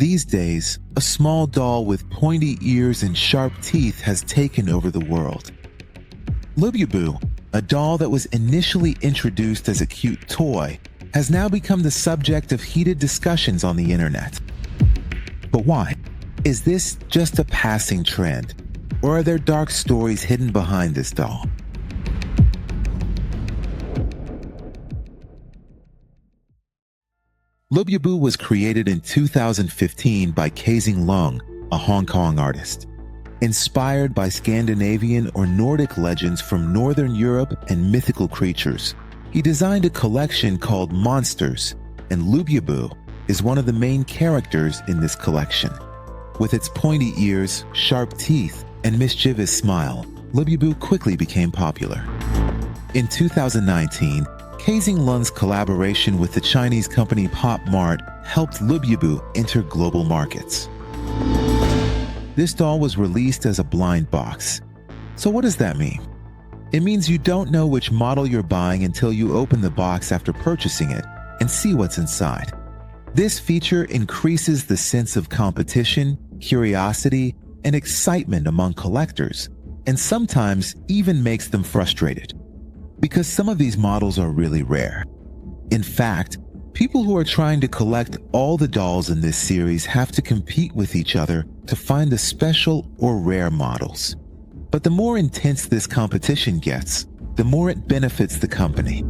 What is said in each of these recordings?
These days, a small doll with pointy ears and sharp teeth has taken over the world. Lububu, a doll that was initially introduced as a cute toy, has now become the subject of heated discussions on the internet. But why? Is this just a passing trend, or are there dark stories hidden behind this doll? Lububu was created in 2015 by Kazing Leung, a Hong Kong artist. Inspired by Scandinavian or Nordic legends from Northern Europe and mythical creatures, he designed a collection called Monsters, and Lububu is one of the main characters in this collection. With its pointy ears, sharp teeth, and mischievous smile, Lububu quickly became popular. In 2019, Kazing Leung's collaboration with the Chinese company Pop Mart helped Lububu enter global markets. This doll was released as a blind box. So what does that mean? It means you don't know which model you're buying until you open the box after purchasing it and see what's inside. This feature increases the sense of competition, curiosity, and excitement among collectors, and sometimes even makes them frustrated, because some of these models are really rare. In fact, people who are trying to collect all the dolls in this series have to compete with each other to find the special or rare models. But the more intense this competition gets, the more it benefits the company.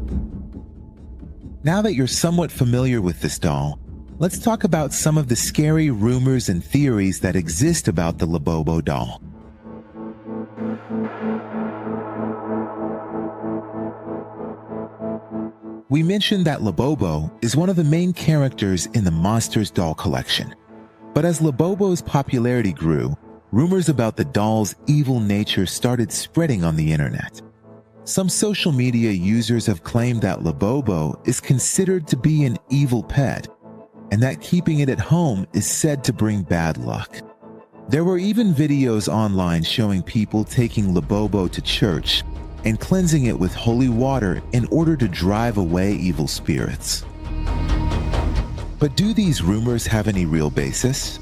Now that you're somewhat familiar with this doll, let's talk about some of the scary rumors and theories that exist about the Lububu doll. We mentioned that Lububu is one of the main characters in the Monsters doll collection. But as Lububu's popularity grew, rumors about the doll's evil nature started spreading on the internet. Some social media users have claimed that Lububu is considered to be an evil pet, and that keeping it at home is said to bring bad luck. There were even videos online showing people taking Lububu to church and cleansing it with holy water in order to drive away evil spirits. But do these rumors have any real basis?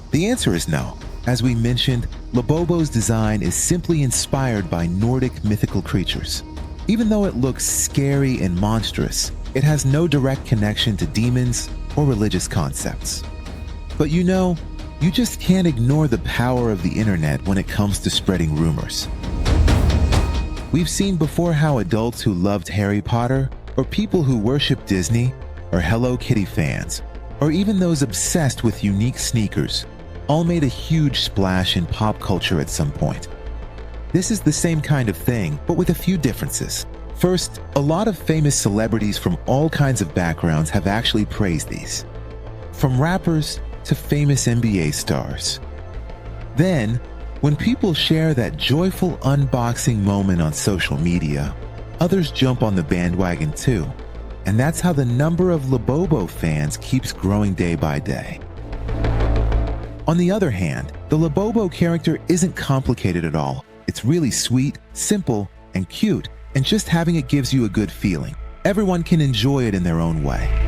The answer is no. As we mentioned, Lububu's design is simply inspired by Nordic mythical creatures. Even though it looks scary and monstrous, it has no direct connection to demons or religious concepts. But you just can't ignore the power of the internet when it comes to spreading rumors. We've seen before how adults who loved Harry Potter, or people who worship Disney, or Hello Kitty fans, or even those obsessed with unique sneakers, all made a huge splash in pop culture at some point. This is the same kind of thing, but with a few differences. First, a lot of famous celebrities from all kinds of backgrounds have actually praised these, from rappers to famous NBA stars. Then, when people share that joyful unboxing moment on social media, others jump on the bandwagon too, and that's how the number of Lububu fans keeps growing day by day. On the other hand, the Lububu character isn't complicated at all. It's really sweet, simple, and cute, and just having it gives you a good feeling. Everyone can enjoy it in their own way.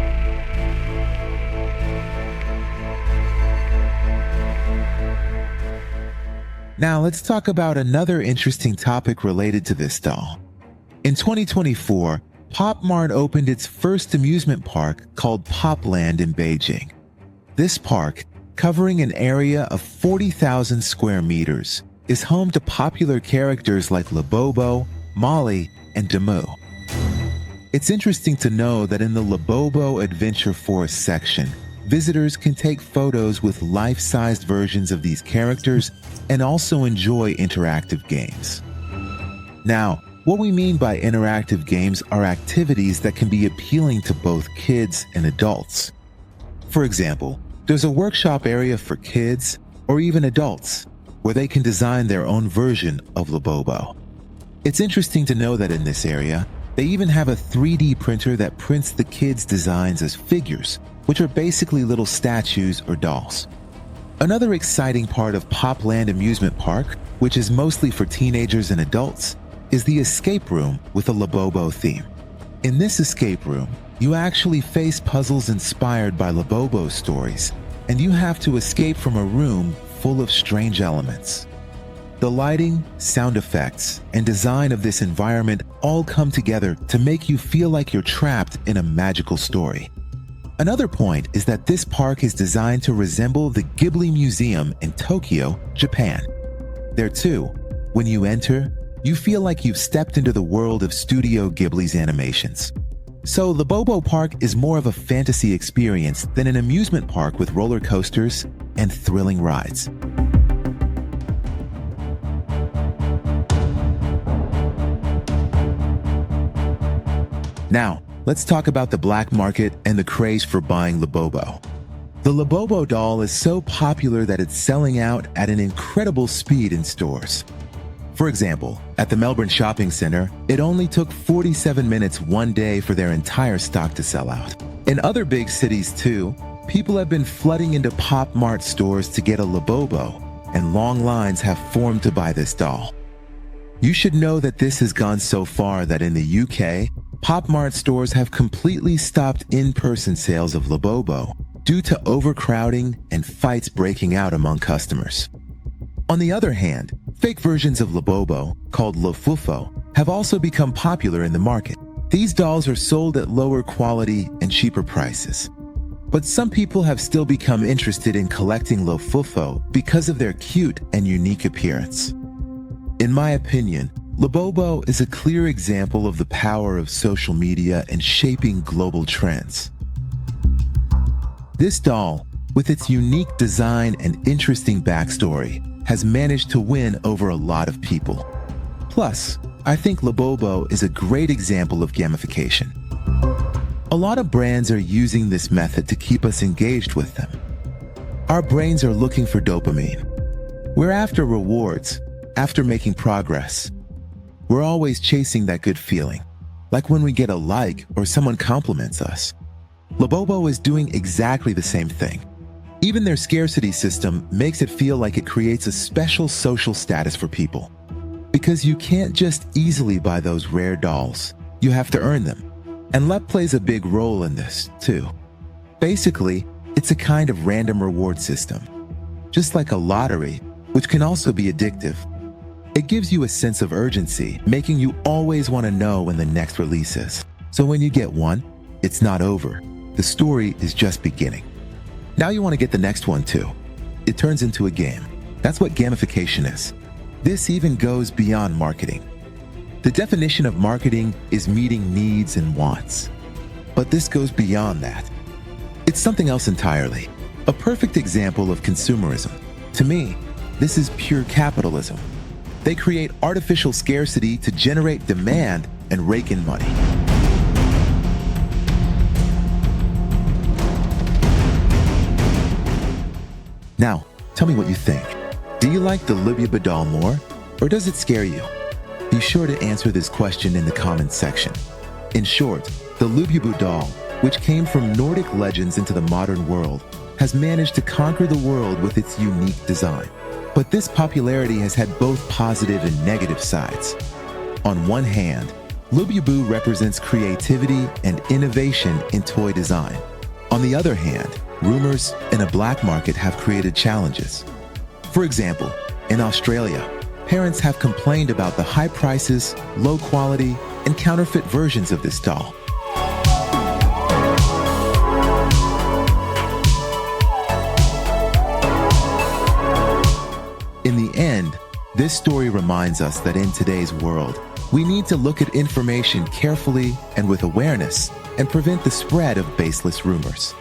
Now let's talk about another interesting topic related to this doll. In 2024, Pop Mart opened its first amusement park called Popland in Beijing. This park, covering an area of 40,000 square meters, is home to popular characters like Lububu, Molly, and Demu. It's interesting to know that in the Lububu Adventure Forest section, visitors can take photos with life-sized versions of these characters and also enjoy interactive games. Now, what we mean by interactive games are activities that can be appealing to both kids and adults. For example, there's a workshop area for kids or even adults where they can design their own version of Lububu. It's interesting to know that in this area, they even have a 3D printer that prints the kids' designs as figures, which are basically little statues or dolls. Another exciting part of Popland Amusement Park, which is mostly for teenagers and adults, is the escape room with a Lububu theme. In this escape room, you actually face puzzles inspired by Lububu stories, and you have to escape from a room full of strange elements. The lighting, sound effects, and design of this environment all come together to make you feel like you're trapped in a magical story. Another point is that this park is designed to resemble the Ghibli Museum in Tokyo, Japan. There too, when you enter, you feel like you've stepped into the world of Studio Ghibli's animations. So Lububu Park is more of a fantasy experience than an amusement park with roller coasters and thrilling rides. Now, let's talk about the black market and the craze for buying Lububu. The Lububu doll is so popular that it's selling out at an incredible speed in stores. For example, at the Melbourne Shopping Centre, it only took 47 minutes one day for their entire stock to sell out. In other big cities too, people have been flooding into Pop Mart stores to get a Lububu, and long lines have formed to buy this doll. You should know that this has gone so far that in the UK, Pop Mart stores have completely stopped in-person sales of Lububu due to overcrowding and fights breaking out among customers. On the other hand, fake versions of Lububu, called Lufufu, have also become popular in the market. These dolls are sold at lower quality and cheaper prices. But some people have still become interested in collecting Lufufu because of their cute and unique appearance. In my opinion, Lububu is a clear example of the power of social media in shaping global trends. This doll, with its unique design and interesting backstory, has managed to win over a lot of people. Plus, I think Lububu is a great example of gamification. A lot of brands are using this method to keep us engaged with them. Our brains are looking for dopamine. We're after rewards, after making progress. We're always chasing that good feeling, like when we get a like or someone compliments us. Lububu is doing exactly the same thing. Even their scarcity system makes it feel like it creates a special social status for people. Because you can't just easily buy those rare dolls. You have to earn them. And luck plays a big role in this, too. Basically, it's a kind of random reward system. Just like a lottery, which can also be addictive. It gives you a sense of urgency, making you always want to know when the next release is. So when you get one, it's not over. The story is just beginning. Now you want to get the next one too. It turns into a game. That's what gamification is. This even goes beyond marketing. The definition of marketing is meeting needs and wants. But this goes beyond that. It's something else entirely. A perfect example of consumerism. To me, this is pure capitalism. They create artificial scarcity to generate demand and rake in money. Now, tell me what you think. Do you like the Lububu doll more, or does it scare you? Be sure to answer this question in the comments section. In short, the Lububu doll, which came from Nordic legends into the modern world, has managed to conquer the world with its unique design. But this popularity has had both positive and negative sides. On one hand, Lububu represents creativity and innovation in toy design. On the other hand, rumors in a black market have created challenges. For example, in Australia, parents have complained about the high prices, low quality, and counterfeit versions of this doll. In the end, this story reminds us that in today's world, we need to look at information carefully and with awareness and prevent the spread of baseless rumors.